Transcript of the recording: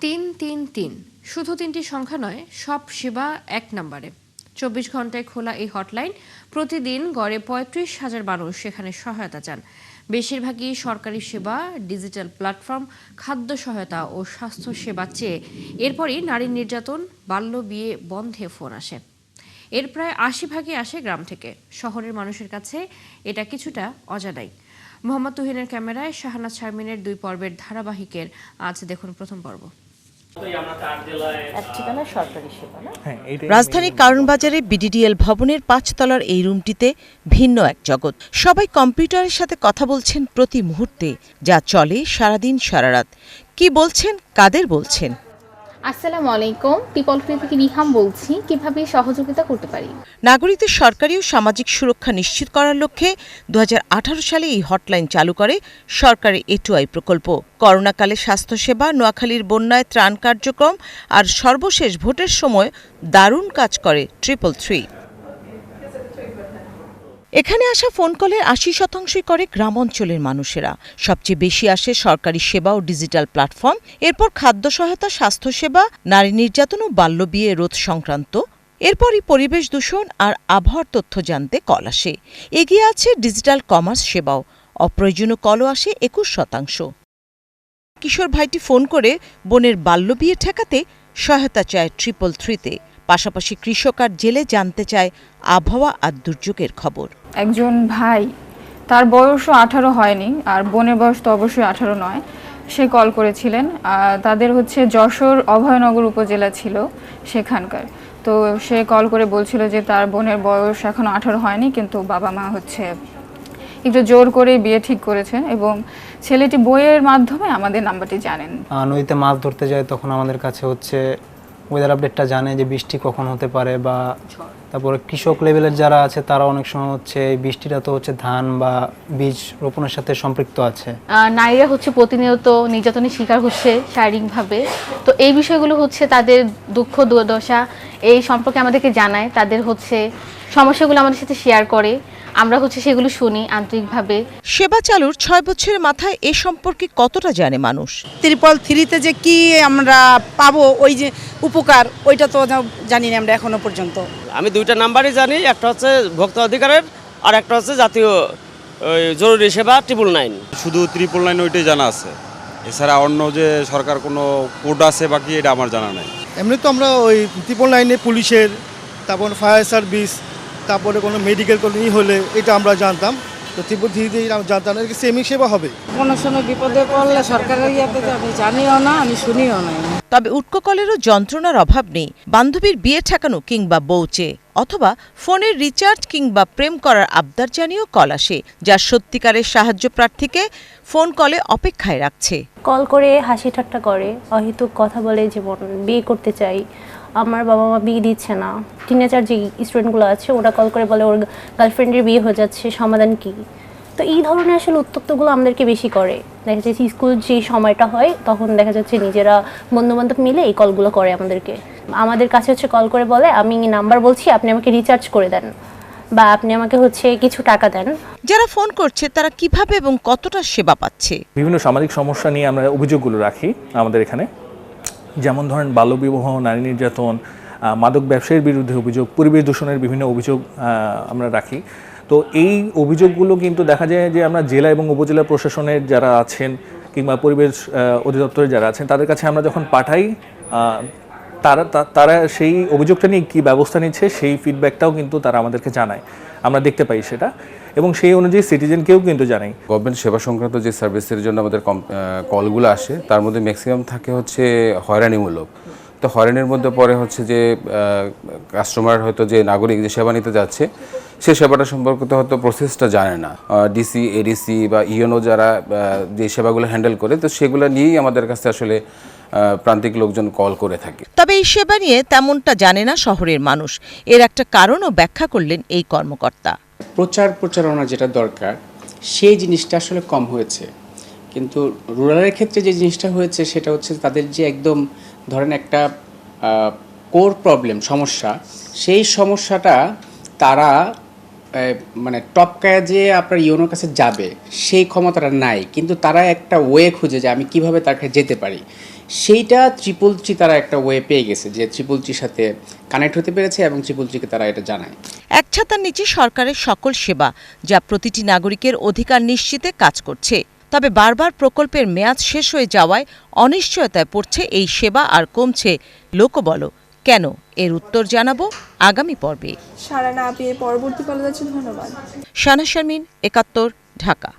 ৩৩৩ শুধু তিনটি সংখ্যা নয়, সব সেবা এক নম্বরে। ২৪ ঘন্টায় খোলা এই হটলাইন প্রতিদিন গড়ে ৩৫,০০০ মানুষ সেখানে সহায়তা চান। বেশিরভাগই সরকারি সেবা, ডিজিটাল প্ল্যাটফর্ম, খাদ্য সহায়তা ও স্বাস্থ্য সেবা চেয়ে এরপরই নারী নির্যাতন, বাল্য বিয়ে বন্ধে ফোন আসে। এর প্রায় ৮০ ভাগই আসে গ্রাম থেকে। শহরের মানুষের কাছে এটা কিছুটা অজানাই। মোহাম্মদ তুহিনের ক্যামেরায় শাহানাজ শারমিনের ২ পর্বের ধারাবাহিকের আজ দেখুন প্রথম পর্ব। রাজধানীর কারণ বাজারে বিডিডিএল ভবনের ৫ তলার এই রুমটিতে ভিন্ন এক জগৎ। সবাই কম্পিউটারের সাথে কথা বলছেন প্রতি মুহূর্তে, যা চলে সারাদিন সারারাত। কি বলছেন, কাদের বলছেন? আসসালামু আলাইকুম, পিপল ফ্রি থেকে রিহাম বলছি। কিভাবে সহযোগিতা করতে পারি? নাগরিকদের সরকারি ও সামাজিক সুরক্ষা নিশ্চিত করার লক্ষ্যে ২০১৮ সালে এই হটলাইন চালু করে সরকারের এটুআই প্রকল্প। করোনাকালে স্বাস্থ্যসেবা, নোয়াখালীর বন্যায় ত্রাণ কার্যক্রম আর সর্বশেষ ভোটের সময় দারুণ কাজ করে 333। এখানে আসা ফোন কলের ৮০% করে গ্রাম অঞ্চলের মানুষেরা। সবচেয়ে বেশি আসে সরকারি সেবা ও ডিজিটাল প্ল্যাটফর্ম, এরপর খাদ্য সহায়তা, স্বাস্থ্যসেবা, নারী নির্যাতন ও বাল্যবিয়ে রোধ সংক্রান্ত, এরপরই পরিবেশ দূষণ আর আবহাওয়ার তথ্য জানতে কল আসে। এগিয়ে আছে ডিজিটাল কমার্স সেবাও। অপ্রয়োজনীয় কলও আসে ২১%। কিশোর ভাইটি ফোন করে বোনের বাল্যবিয়ে ঠেকাতে সহায়তা চায় 333-তে। পাশাপাশি কৃষক আর জেলে জানতে চায় আবহাওয়া আর দুর্যোগের খবর। একজন ভাই, তার বয়সও 18 হয়নি, আর বোনের বয়স তো অবশ্যই 18 নয়, সে কল করেছিলেন। তাদের যশোর অভয়নগর উপজেলা ছিল সেখানকার। তো সে কল করে বলছিল যে তার বোনের বয়স এখনো 18 হয়নি, কিন্তু বাবা মা একটু জোর করে বিয়ে ঠিক করেছেন, এবং ছেলেটি বইয়ের মাধ্যমে আমাদের নাম্বারটি জানেন। নদীতে মাছ ধরতে যায়, তখন আমাদের কাছে ওয়েদার আপডেটটা জানে যে বৃষ্টি কখন হতে পারে, বা তারপরে কৃষক লেভেলের যারা আছে তারা অনেক সময় বৃষ্টিটা তো ধান বা বীজ রোপণের সাথে সম্পৃক্ত আছে। নারীরা প্রতিনিয়ত নির্যাতনের শিকার হচ্ছে শারীরিকভাবে। তো এই বিষয়গুলো তাদের দুঃখ দুর্দশা এই সম্পর্কে আমাদেরকে জানায়, তাদের সমস্যাগুলো আমাদের সাথে শেয়ার করে, আমরা সেগুলো শুনি আন্তরিকভাবে। সেবা চালুর ৬ বছরের মাথায় এ সম্পর্কে কতটা জানে মানুষ? 333-তে যে কি আমরা পাবো, ওই যে উপকার, ওইটা তো জানি না আমরা এখনো পর্যন্ত। আমি 2টা নাম্বারই জানি, একটা ভোক্তা অধিকারের আর একটা জাতীয় জরুরি সেবা 999। শুধু 999 ওইটাই জানা আছে, এছাড়া অন্য যে সরকার কোনো কোড আছে বাকি এটা আমার জানা নাই। এমনি তো আমরা ওই 999-এ পুলিশের, তারপর ফায়ার সার্ভিস, তারপরে কোনো মেডিকেল কোনো হলে এটা আমরা জানতাম। তো 333 জানতাম না সেমিক সেবা হবে। কোনো সময় বিপদে পড়লে সরকারের ইয়াতে আমি জানিও না, আমি শুনিও না। তবে উটকো কলেরও যন্ত্রণার অভাব নেই। বান্ধবীর বিয়ে ঠেকানো কিংবা বউ চেয়ে, অথবা ফোনের রিচার্জ কিংবা প্রেম করার আবদার জানিয়েও কল আসে, যা সত্যিকারের সাহায্য প্রার্থীকে ফোন কলে অপেক্ষায় রাখছে। কল করে হাসি ঠাট্টা করে, অহেতুক কথা বলে, যেমন বিয়ে করতে চাই, আমার বাবা মা বিয়ে দিচ্ছে না। টিনেজার যে স্টুডেন্টগুলো আছে ওরা কল করে বলে ওর গার্লফ্রেন্ডের বিয়ে হয়ে যাচ্ছে, সমাধান কি? তো এই ধরনের উত্তক্তগুলো আমাদেরকে বেশি করে। দেখা যাচ্ছে স্কুল যে সময়টা হয় তখন দেখা যাচ্ছে নিজেরা বন্ধুবান্ধব মিলে এই কলগুলো করে আমাদেরকে। আমাদের কাছে কল করে বলে, আমি নাম্বার বলছি, আপনি আমাকে রিচার্জ করে দেন, বা আপনি আমাকে কিছু টাকা দেন। যারা ফোন করছে তারা কিভাবে এবং কতটা সেবা পাচ্ছে? বিভিন্ন সামাজিক সমস্যা নিয়ে আমরা অভিযোগগুলো রাখি আমাদের এখানে, যেমন ধরেন বাল্যবিবাহ, নারী নির্যাতন, মাদক ব্যবসায়ীর বিরুদ্ধে অভিযোগ, পরিবেশ দূষণের বিভিন্ন অভিযোগ আমরা রাখি। তো এই অভিযোগগুলো কিন্তু দেখা যায় যে আমরা জেলা এবং উপজেলা প্রশাসনের যারা আছেন কিংবা পরিবেশ অধিদপ্তরের যারা আছেন তাদের কাছে আমরা যখন পাঠাই, তারা সেই অভিযোগটা নিয়ে কী ব্যবস্থা নিচ্ছে সেই ফিডব্যাকটাও কিন্তু তারা আমাদেরকে জানায়, আমরা দেখতে পাই সেটা, এবং সেই অনুযায়ী সিটিজেনকেও কিন্তু জানাই। গভর্নমেন্ট সেবা সংক্রান্ত যে সার্ভিসের জন্য আমাদের কলগুলো আসে তার মধ্যে ম্যাক্সিমাম থাকে হয়রানিমূলক। তো হয়রানির মধ্যে পরে যে কাস্টমার যে নাগরিক যে সেবা নিতে যাচ্ছে সে সেবাটা সম্পর্কিত প্রসেসটা জানে না। ডিসি, এডিসি বা ইউএনও যারা যে সেবাগুলো হ্যান্ডেল করে, তো সেগুলো নিয়েই আমাদের কাছে প্রান্তিক লোকজন কল করে থাকে। তবে এই সেবা নিয়ে তেমনটা জানে না শহরের মানুষ। এর একটা কারণও ব্যাখ্যা করলেন এই কর্মকর্তা। প্রচারণা যেটা দরকার সেই জিনিসটা কম হয়েছে, কিন্তু রুরালের ক্ষেত্রে যে জিনিসটা হয়েছে সেটা তাদের যে একদম ধরেন একটা কোর প্রবলেম সমস্যা, সেই সমস্যাটা তারা টপকায় যে আপনার ইউনোর কাছে যাবে সেই ক্ষমতাটা নাই, কিন্তু তারা একটা ওয়ে খুঁজে যে আমি কিভাবে তার কাছে যেতে পারি। সেইটা 333 তারা একটা ওয়ে পেয়ে গেছে যে 333 সাথে কানেক্ট হতে পেরেছে এবং 333 কে তারা এটা জানায়। এক ছাতার নিচে সরকারের সকল সেবা যা প্রতিটি নাগরিকের অধিকার নিশ্চিতে কাজ করছে। তবে বারবার প্রকল্পের মেয়াদ শেষ হয়ে যাওয়ায় অনিশ্চয়তায় পড়ছে এই সেবা আর কমছে লোকবল। কেন, এর উত্তর জানাবো আগামী পর্বে। সাড়া না পেয়ে পরবর্তী কলে যাচ্ছি। ধন্যবাদ। শানা শারমিন, ৭১, ঢাকা।